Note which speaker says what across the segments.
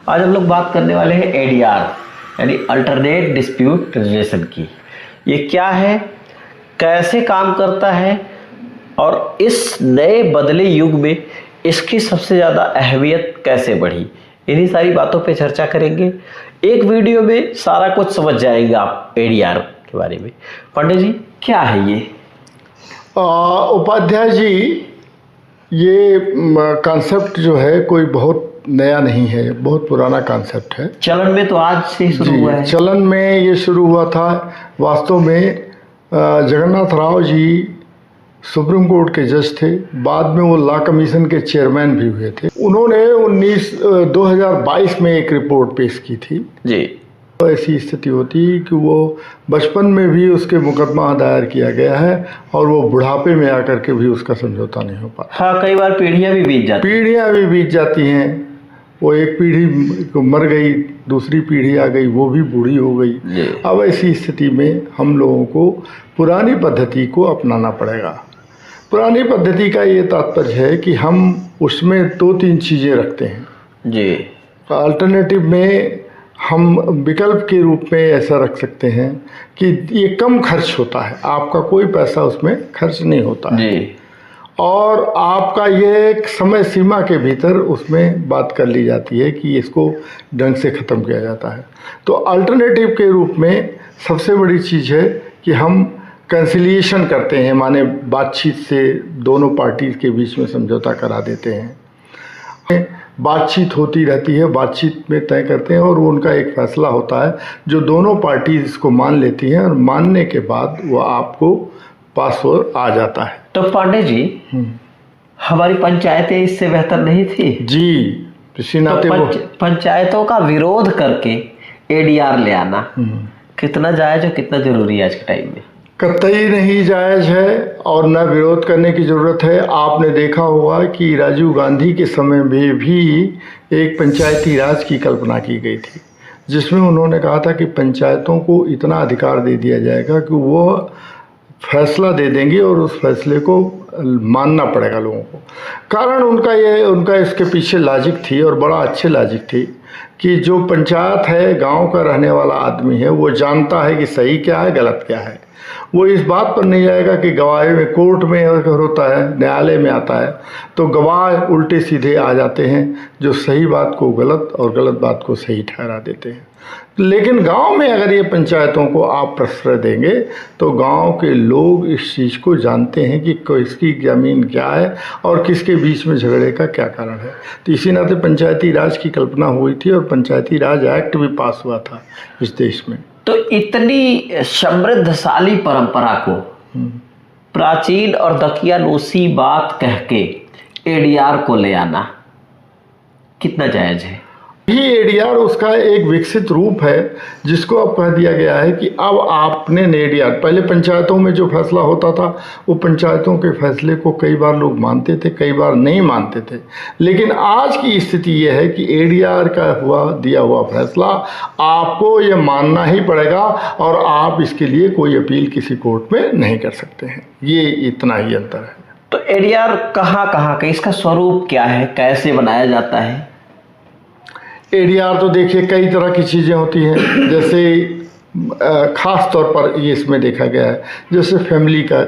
Speaker 1: आज हम लोग बात करने वाले हैं एडीआर यानी अल्टरनेट डिस्प्यूट रेजोल्यूशन की। ये क्या है, कैसे काम करता है और इस नए बदले युग में इसकी सबसे ज़्यादा अहमियत कैसे बढ़ी, इन्हीं सारी बातों पे चर्चा करेंगे। एक वीडियो में सारा कुछ समझ जाएंगे आप एडीआर के बारे में। पंडित जी, क्या है ये?
Speaker 2: उपाध्याय जी, ये कॉन्सेप्ट जो है कोई बहुत नया नहीं है, बहुत पुराना कॉन्सेप्ट है।
Speaker 1: चलन में तो आज से शुरू हुआ है।
Speaker 2: चलन में ये शुरू हुआ था। वास्तव में जगन्नाथ राव जी सुप्रीम कोर्ट के जज थे, बाद में वो लॉ कमीशन के चेयरमैन भी हुए थे। उन्होंने 2022 में एक रिपोर्ट पेश की थी
Speaker 1: जी।
Speaker 2: ऐसी स्थिति होती कि वो बचपन में भी उसके मुकदमा दायर किया गया है और वो बुढ़ापे में आकर के भी उसका समझौता नहीं हो पाता।
Speaker 1: हाँ, कई बार पीढ़ियाँ भी बीत जाती हैं।
Speaker 2: वो एक पीढ़ी मर गई, दूसरी पीढ़ी आ गई, वो भी बूढ़ी हो गई। अब ऐसी स्थिति में हम लोगों को पुरानी पद्धति को अपनाना पड़ेगा। पुरानी पद्धति का ये तात्पर्य है कि हम उसमें 2-3 चीज़ें रखते हैं
Speaker 1: जी।
Speaker 2: अल्टरनेटिव में हम विकल्प के रूप में ऐसा रख सकते हैं कि ये कम खर्च होता है, आपका कोई पैसा उसमें खर्च नहीं होता है
Speaker 1: जी।
Speaker 2: और आपका ये एक समय सीमा के भीतर उसमें बात कर ली जाती है कि इसको ढंग से ख़त्म किया जाता है। तो अल्टरनेटिव के रूप में सबसे बड़ी चीज़ है कि हम कंसिलिएशन करते हैं, माने बातचीत से दोनों पार्टीज़ के बीच में समझौता करा देते हैं। बातचीत होती रहती है, बातचीत में तय करते हैं और वो उनका एक फ़ैसला होता है जो दोनों पार्टीज़ इसको मान लेती हैं और मानने के बाद वो आपको पास हो आ जाता है।
Speaker 1: तो पांडे जी, हमारी पंचायतें इससे बेहतर नहीं थी
Speaker 2: जी। इसी नाते
Speaker 1: तो पंचायतों का विरोध करके एडीआर ले आना कितना जायज और कितना जरूरी है आज के टाइम में?
Speaker 2: कतई नहीं जायज़ है और न विरोध करने की ज़रूरत है। आपने देखा होगा कि राजीव गांधी के समय में भी एक पंचायती राज की कल्पना की गई थी, जिसमें उन्होंने कहा था कि पंचायतों को इतना अधिकार दे दिया जाएगा कि वो फैसला दे देंगे और उस फैसले को मानना पड़ेगा लोगों को। कारण उनका इसके पीछे लॉजिक थी और बड़ा अच्छे लॉजिक थी कि जो पंचायत है, गांव का रहने वाला आदमी है, वो जानता है कि सही क्या है, गलत क्या है। वो इस बात पर नहीं जाएगा कि गवाही में कोर्ट में अगर होता है, न्यायालय में आता है तो गवाह उल्टे सीधे आ जाते हैं जो सही बात को गलत और गलत बात को सही ठहरा देते हैं। लेकिन गांव में अगर ये पंचायतों को आप प्रश्रय देंगे तो गांव के लोग इस चीज़ को जानते हैं कि किसकी ज़मीन क्या है और किसके बीच में झगड़े का क्या कारण है। तो इसी नाते पंचायती राज की कल्पना हुई थी और पंचायती राज एक्ट भी पास हुआ था इस देश में।
Speaker 1: तो इतनी समृद्धशाली परंपरा को प्राचीन और दकियानूसी बात कह के एडीआर को ले आना कितना जायज है?
Speaker 2: ये एडीआर उसका एक विकसित रूप है जिसको अब कह दिया गया है कि अब आपने एडीआर, पहले पंचायतों में जो फैसला होता था वो पंचायतों के फैसले को कई बार लोग मानते थे, कई बार नहीं मानते थे। लेकिन आज की स्थिति ये है कि एडीआर का दिया हुआ फैसला आपको ये मानना ही पड़ेगा और आप इसके लिए कोई अपील किसी कोर्ट में नहीं कर सकते हैं। ये इतना ही अंतर है।
Speaker 1: तो एडीआर कहाँ का, इसका स्वरूप क्या है, कैसे बनाया जाता है?
Speaker 2: एडीआर तो देखिए कई तरह की चीज़ें होती हैं, जैसे ख़ास तौर पर ये इसमें देखा गया है, जैसे फैमिली का,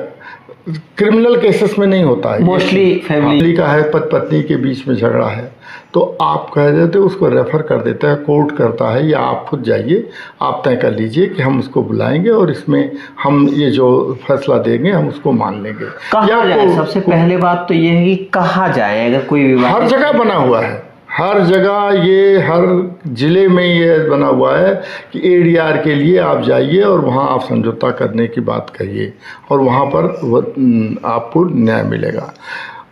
Speaker 2: क्रिमिनल केसेस में नहीं होता है,
Speaker 1: मोस्टली फैमिली
Speaker 2: का है, पति पत्नी के बीच में झगड़ा है तो आप कह देते उसको रेफ़र कर देता है, कोर्ट करता है, या आप खुद जाइए, आप तय कर लीजिए कि हम उसको बुलाएंगे और इसमें हम ये जो फैसला देंगे हम उसको मान लेंगे।
Speaker 1: कहाँ जाए? सबसे पहले बात तो ये है कि कहाँ जाए अगर कोई विवाद?
Speaker 2: हर जगह बना हुआ है, हर जगह, ये हर ज़िले में ये बना हुआ है कि एडीआर के लिए आप जाइए और वहाँ आप समझौता करने की बात करिए और वहाँ पर आपको न्याय मिलेगा।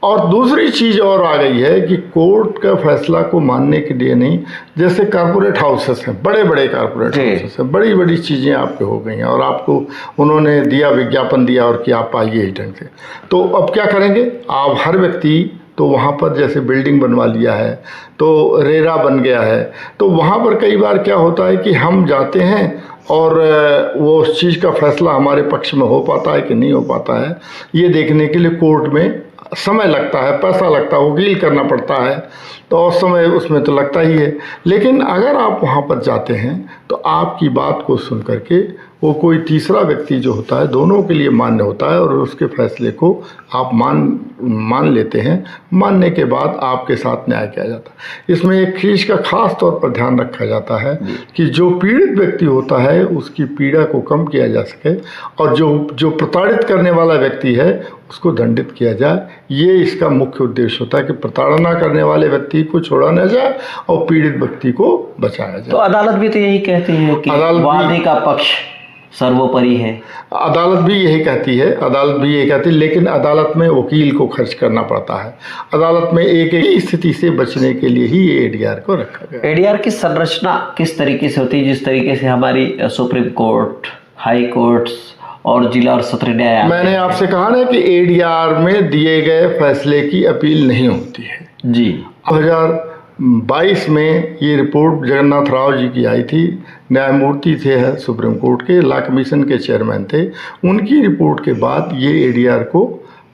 Speaker 2: और दूसरी चीज़ और आ गई है कि कोर्ट का फैसला को मानने के लिए नहीं, जैसे कॉर्पोरेट हाउसेस हैं, बड़े बड़े कॉर्पोरेट हाउसेस हैं, बड़ी बड़ी चीज़ें आपके हो गई हैं और आपको उन्होंने दिया, विज्ञापन दिया और कि आप आइए इस ढंग से। तो अब क्या करेंगे आप? हर व्यक्ति तो वहाँ पर जैसे बिल्डिंग बनवा लिया है तो रेरा बन गया है, तो वहाँ पर कई बार क्या होता है कि हम जाते हैं और वो उस चीज़ का फैसला हमारे पक्ष में हो पाता है कि नहीं हो पाता है, ये देखने के लिए कोर्ट में समय लगता है, पैसा लगता है, वकील करना पड़ता है, तो और समय उसमें तो लगता ही है। लेकिन अगर आप वहाँ पर जाते हैं तो आपकी बात को सुन करके वो कोई तीसरा व्यक्ति जो होता है दोनों के लिए मान्य होता है और उसके फैसले को आप मान लेते हैं। मानने के बाद आपके साथ न्याय किया जाता है। इसमें एक चीज़ का खास तौर पर ध्यान रखा जाता है कि जो पीड़ित व्यक्ति होता है उसकी पीड़ा को कम किया जा सके और जो प्रताड़ित करने वाला व्यक्ति है उसको दंडित किया जाए। ये इसका मुख्य उद्देश्य होता है कि प्रताड़ना करने वाले व्यक्ति को छोड़ा न जाए और पीड़ित व्यक्ति को बचाया जाए।
Speaker 1: तो अदालत भी तो यही कहती है कि वादी का पक्ष सर्वोपरि है।
Speaker 2: अदालत भी यही कहती है, लेकिन अदालत में वकील को खर्च करना पड़ता है। अदालत में एक स्थिति से बचने के लिए ही ये एडीआर को रखा गया।
Speaker 1: एडीआर की संरचना किस तरीके से होती है? जिस तरीके से हमारी सुप्रीम कोर्ट, हाई कोर्ट्स और जिला और सत्र न्यायालय,
Speaker 2: मैंने आपसे कहा ना कि एडीआर में दिए गए फैसले की अपील नहीं होती है
Speaker 1: जी।
Speaker 2: 2022 में ये रिपोर्ट जगन्नाथ राव जी की आई थी, न्यायमूर्ति थे सुप्रीम कोर्ट के, लॉ कमीशन के चेयरमैन थे। उनकी रिपोर्ट के बाद ये एडीआर को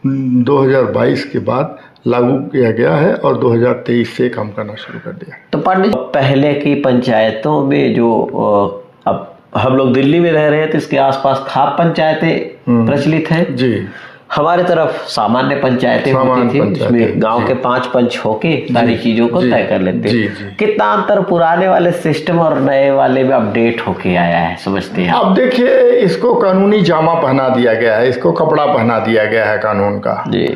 Speaker 2: 2022 के बाद लागू किया गया है और 2023 से काम करना शुरू कर दिया।
Speaker 1: तो पंडित, पहले की पंचायतों में जो अब हम लोग दिल्ली में रह रहे हैं तो इसके आसपास खाप पंचायतें प्रचलित हैं जी। हमारे तरफ सामान्य पंचायतें होती थी, उसमें गांव के 5 पंच होके सारी चीजों को तय कर लेते। कितना अंतर पुराने वाले सिस्टम और नए वाले में अपडेट होके आया है, समझते हैं?
Speaker 2: अब देखिए, इसको कानूनी जामा पहना दिया गया है, इसको कपड़ा पहना दिया गया है कानून का जी।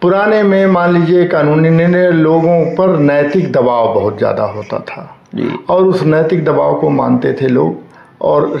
Speaker 2: पुराने में मान लीजिए कानूनी निर्णय लोगों पर नैतिक दबाव बहुत ज़्यादा होता था जी। और उस नैतिक दबाव को मानते थे लोग। और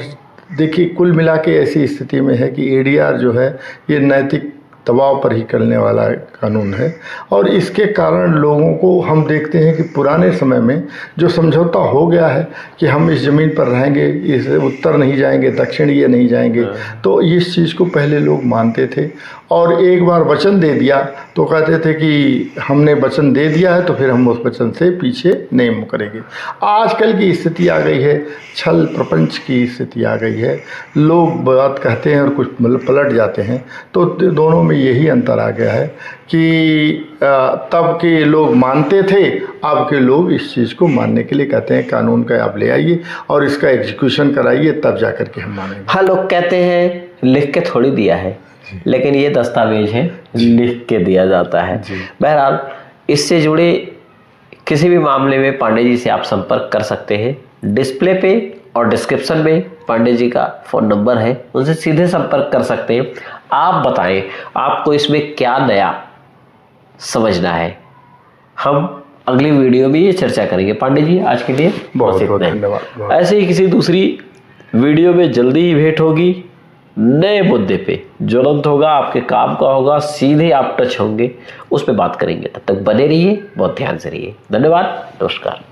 Speaker 2: देखिए, कुल मिला के ऐसी स्थिति में है कि एडीआर जो है ये नैतिक दबाव पर ही करने वाला कानून है। और इसके कारण लोगों को हम देखते हैं कि पुराने समय में जो समझौता हो गया है कि हम इस ज़मीन पर रहेंगे, इस उत्तर नहीं जाएंगे, दक्षिण ये नहीं जाएंगे, तो इस चीज़ को पहले लोग मानते थे। और एक बार वचन दे दिया तो कहते थे कि हमने वचन दे दिया है तो फिर हम उस वचन से पीछे नहीं मुकरेंगे। आजकल की स्थिति आ गई है, छल प्रपंच की स्थिति आ गई है। लोग बात कहते हैं और कुछ पलट जाते हैं। तो दोनों में यही अंतर आ गया है कि तब के लोग मानते थे, अब के लोग इस चीज़ को मानने के लिए कहते हैं कानून का आप ले आइए और इसका एग्जीक्यूशन कराइए, तब जा कर के हम मानेंगे।
Speaker 1: हाँ, लोग कहते हैं लिख के थोड़ी दिया है, लेकिन ये दस्तावेज है, लिख के दिया जाता है। बहरहाल, इससे जुड़े किसी भी मामले में पांडे जी से आप संपर्क कर सकते हैं। डिस्प्ले पे और डिस्क्रिप्शन में पांडे जी का फ़ोन नंबर है, उनसे सीधे संपर्क कर सकते हैं। आप बताएं आपको इसमें क्या नया समझना है। हम अगली वीडियो में ये चर्चा करेंगे। पांडे जी, आज के लिए
Speaker 2: बहुत बहुत धन्यवाद।
Speaker 1: ऐसे ही किसी दूसरी वीडियो में जल्दी ही भेंट होगी, नए मुद्दे पे, ज्वलंत होगा, आपके काम का होगा, सीधे आप टच होंगे, उस पर बात करेंगे। तब तक बने रहिए, बहुत ध्यान से रहिए। धन्यवाद, नमस्कार।